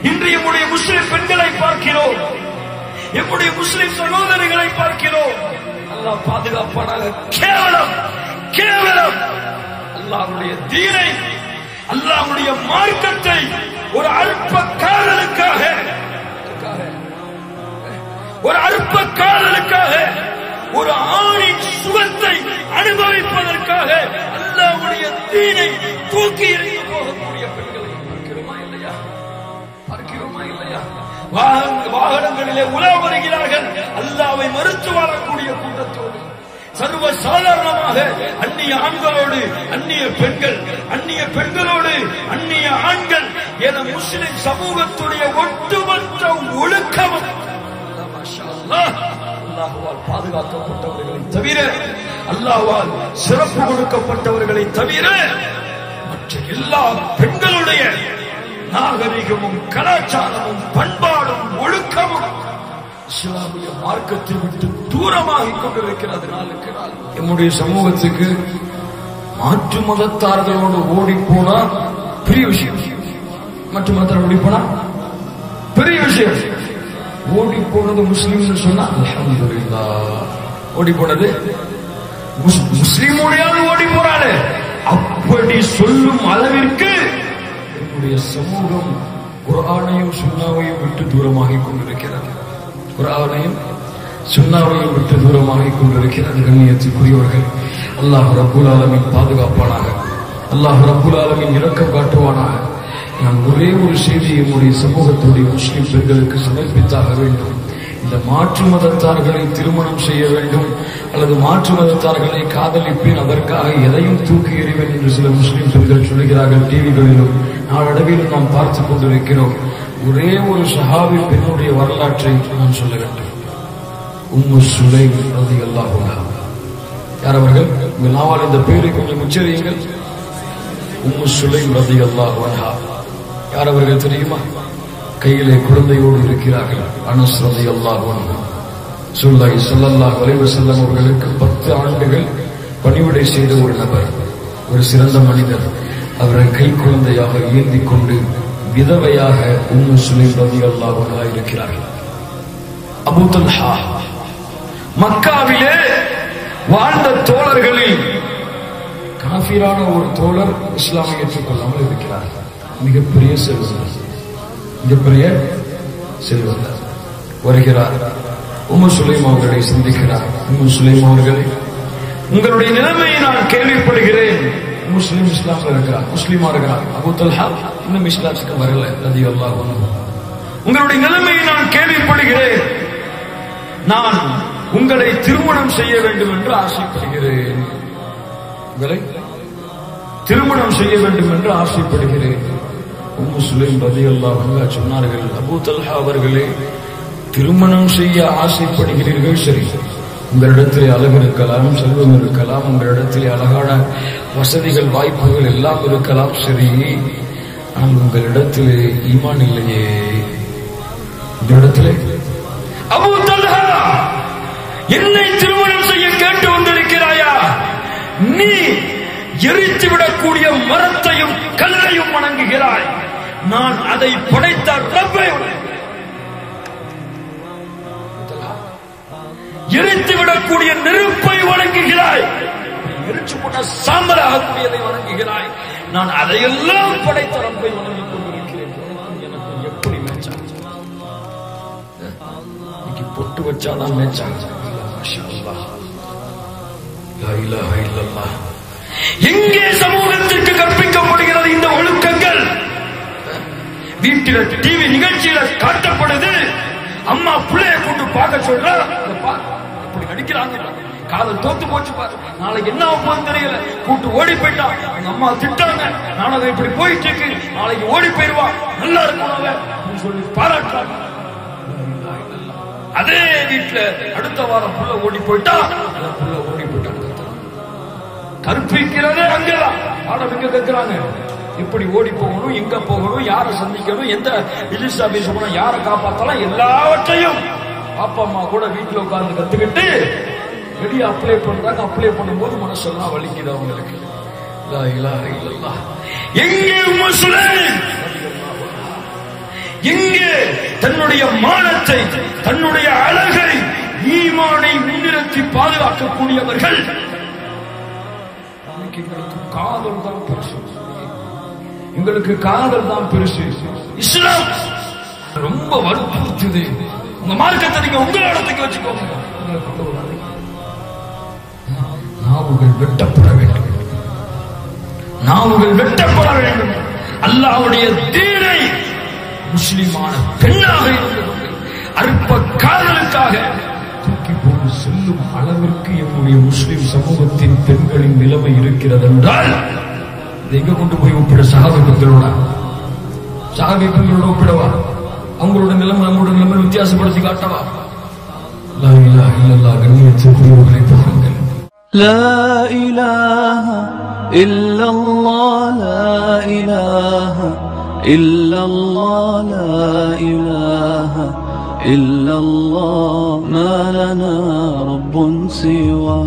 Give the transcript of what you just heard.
இன்று நம்முடைய முஸ்லிம் பெண்களை பார்க்கிறோம், நம்முடைய முஸ்லிம் சகோதரிகளை பார்க்கிறோம். அல்லாஹ் பாதுகாப்பானாக. கேவலம் கேவலம். அல்லாஹ்வுடைய தீனை, அல்லாஹ்வுடைய மார்க்கத்தை ஒரு அற்ப காதலுக்காக, ஒரு அற்ப காதலுக்காக, ஒரு ஆணின் சுகத்தை அனுபவிப்பதற்காக அல்லாஹ்வுடைய தீனை தூக்கி எறிந்து போகக்கூடிய பெண்களை பார்க்கிறோமா இல்லையா? பார்க்கிறோமா இல்லையா? வாகனங்களிலே உலா வருகிறார்கள், அல்லாஹ்வை மறுத்து வாழக்கூடிய கூட்டத்தோடு. சர்வ சாதாரணமாக அந்நிய ஆண்களோடு அந்நிய பெண்கள், அந்நிய பெண்களோடு அந்நிய ஆண்கள் என முஸ்லிம் சமூகத்துடைய ஒட்டுமொத்த ஒழுக்கமும் அல்லாஹ்வால் பாதுகாக்கப்பட்டவர்களை தவிர, அல்லாஹ்வால் சிறப்பு கொடுக்கப்பட்டவர்களை தவிர மற்ற எல்லா பெண்களுடைய நாகரிகமும் கலாச்சாரமும் பண்பாடும் ஒழுக்கமும் இஸ்லாமிய மார்க்கத்தை விட்டு தூரமாகிக் கொண்டிருக்கிறது. நாளுக்கு நாள் நம்முடைய சமூகத்துக்கு மாற்று மதத்தார்களோடு ஓடி போனா பெரிய விஷயம், மாற்று மதத்தார் ஓடி போனா பெரிய விஷயம். ஓடி போனது முஸ்லிம் சொன்னா அல்ஹம்துலில்லாஹ். ஓடி போனது முஸ்லிமோடையாவது ஓடி போறாரு. அப்படி சொல்லும் அளவிற்கு நம்முடைய சமூகம் குர்ஆனையும் சுன்னாவையும் விட்டு தூரமாகிக் கொண்டிருக்கிறது. குர்ஆனையும் சுன்னாவையும் விட்டு தூரமாகிக் கொண்டிருக்கிறது. கண்ணியத்துக்குரியவர்கள், அல்லாஹ் ரப்புல் ஆலமீன் பாதுகாப்பானாக. அல்லாஹ் ரப்புல் ஆலமீன் இரக்கம் காட்டுவானாக. நான் ஒரே ஒரு செய்தியை நம்முடைய சமூகத்துடைய முஸ்லிம் பெண்களுக்கு சமர்ப்பித்தாக வேண்டும். இந்த மாற்று மதத்தார்களை திருமணம் செய்ய வேண்டும் அல்லது மாற்று மதத்தார்களை காதலிப்பேன், அதற்காக எதையும் தூக்கி எறிவேன் என்று சில முஸ்லிம் பெண்கள் சொல்கிறார்கள். டிவிகளிலும் நாளடைவிலும் நாம் பார்த்துக் கொண்டிருக்கிறோம். ஒரே ஒரு சஹாபி பெண்ணுடைய வரலாற்றை நான் சொல்ல வேண்டும். உம்மு சுலைம் ரலியல்லாஹு அன்ஹா. யார் அவர்கள்? உங்கள் நாவால் இந்த பெயரை கொஞ்சம் உச்சரியுங்கள். உம்மு சுலைம் ரலியல்லாஹு அன்ஹா. யார் அவர்கள் தெரியுமா? கையிலே குழந்தையோடு இருக்கிறார்கள். அனஸ் ரலியல்லாஹு அன்ஹு. ரசூலுல்லாஹி ஸல்லல்லாஹு அலைஹி வஸல்லம் அவர்களுக்கு 10 ஆண்டுகள் பணிவிடை செய்த ஒரு நபர், ஒரு சிறந்த மனிதர். அவரை கை குழந்தையாக ஏந்தி கொண்டு விதவையாக உம்மு சுலைம் ரலியல்லாஹு அன்ஹா இருக்கிறார்கள். அபூ தல்ஹா மக்காவிலே வாழ்ந்த தோழர்களில் காஃபிரான ஒரு தோழர் இஸ்லாமை ஏற்றுக்கொள்ளாமல் இருக்கிறார். மிகப்பெரிய செல்வந்தர், மிகப்பெரிய செல்வந்தர் வருகிறார். உம்மு சுலைம் அவர்களை சந்திக்கிறார். உம்மு சுலைம் அவர்களே, உங்களுடைய நிலைமையை நான் கேள்விப்படுகிறேன். முஸ்லிம் இஸ்லாம்ல இருக்கிறார், முஸ்லிமா இருக்கிறார். அபூ தல்ஹா இன்னும் இஸ்லாத்துக்கு வரல ரலியல்லாஹு அன்ஹு. உங்களுடைய நிலைமையை நான் கேள்விப்படுகிறேன். நான் உங்களை திருமணம் செய்ய வேண்டும் என்று ஆசைப்படுகிறேன். உங்களை திருமணம் செய்ய வேண்டும் என்று ஆசைப்படுகிறேன். உம்மு சுலைம் ரலியல்லாஹு அன்ஹா சொன்னார்கள், அபூ தல்ஹா அவர்களே, திருமணம் செய்ய ஆசைப்படுகிறீர்கள், சரி. உங்களிடத்திலே அழகு இருக்கலாம், செல்வம் இருக்கலாம், உங்களிடத்திலே அழகான வசதிகள் வாய்ப்புகள் எல்லாம் இருக்கலாம், சரி. ஆனால் உங்களிடத்திலே ஈமான் இல்லையே. உங்களிடத்திலே அபூ தல்ஹா, என்னை திருமணம் செய்ய கேட்டு வந்திருக்கிறாயா? நீ எரித்து விடக்கூடிய மரத்தையும் கல்லையும் வணங்குகிறாய். நான் அதை படைத்த ரப்பை எரித்து விடக்கூடிய நெருப்பை வணங்குகிறாய். எரிச்சு போட்ட சாம்பலாகக்கூடியதை வணங்குகிறாய். நான் அதையெல்லாம் படைத்த ரப்பை வணங்கிக் கொண்டிருக்கிறேன். எனக்கு எப்படி மேட்சாங்க? பொட்டு வச்சாதான் மேட்சாங்க. எங்கே சமூகத்திற்கு கற்பிக்கப்படுகிறது இந்த ஒழுக்கங்கள்? வீட்டில டிவி நிகழ்ச்சியில காட்டப்படுது. அம்மா பிள்ளைய கொண்டு பார்க்க சொல்ற, அப்படி நடிக்கிறாங்க. காதல் தோத்து போச்சு பாரு, நாளைக்கு என்ன ஆகும் தெரியல. கூட்டு ஓடி போயிட்டா, எங்க அம்மா திட்டாங்க, நானும் இப்படி போயிட்டு இருக்கு, நாளைக்கு ஓடி போயிடுவா, நல்லா இருக்கும் சொல்லி பாராட்டுறாங்க. அதே வீட்டுல அடுத்த வாரம் புள்ள ஓடி போயிட்டா, புள்ள ஓடி போயிட்டாங்க. கற்பிக்கிறதே அங்கதான். பாடம் எங்க கற்கிறாங்க? எப்படி ஓடி போகணும், எங்க போகணும், யாரை சந்திக்கணும், எந்த ரிலீஸ் ஆபீஸ் போகணும், யாரை காப்பாற்றலாம், எல்லாவற்றையும் அப்பா அம்மா கூட வீட்டுல உட்கார்ந்து கத்துக்கிட்டு வெளியே அப்ளை பண்றாங்க. அப்ளை பண்ணும்போது மனசெல்லாம் வலிக்குது அவங்களுக்கு. லா இலாஹ இல்லல்லாஹ். எங்கே உம்மு சுலைம்? எங்கே தன்னுடைய மானத்தை, தன்னுடைய அழகை, ஈமானை முன்னிறுத்தி பாதுகாக்கக்கூடியவர்கள்? எங்களுக்கு காதல் தான் பெருசு, எங்களுக்கு காதல் தான் பெருசு. இஸ்லாம் ரொம்ப வற்புறுத்துது. உங்க மார்க்கத்தை நீங்க உங்க இடத்துக்கு வச்சுக்கோங்க. நாவுகள் வெட்டப்பட வேண்டும், நாவுகள் வெட்டப்பட வேண்டும். அல்லாஹ்வுடைய தீனை முஸ்லிமான பெண்ணாக இருந்து கொண்டு அற்ப காதலுக்காக தூக்கி போட்டு செல்லும் அளவிற்கு என்னுடைய முஸ்லிம் சமூகத்தின் பெண்களின் நிலைமை இருக்கிறது என்றால் எங்க கொண்டு போய் ஒப்பிட? சஹாபாக்களோட ஒப்பிடவா? அவங்களோட நிலைமை நம்மளோட நிலைமை வித்தியாசப்படுத்தி காட்டவா? லா இலாஹ இல்லல்லாஹ் கண்ணியத்திற்குரியவர்களை பாருங்கள். லா இலாஹ இல்லல்லாஹ், லா இலாஹ இல்லல்லாஹ், லா இலாஹ இல்லல்லாஹ், மா லனா ரப்புன் சிவா.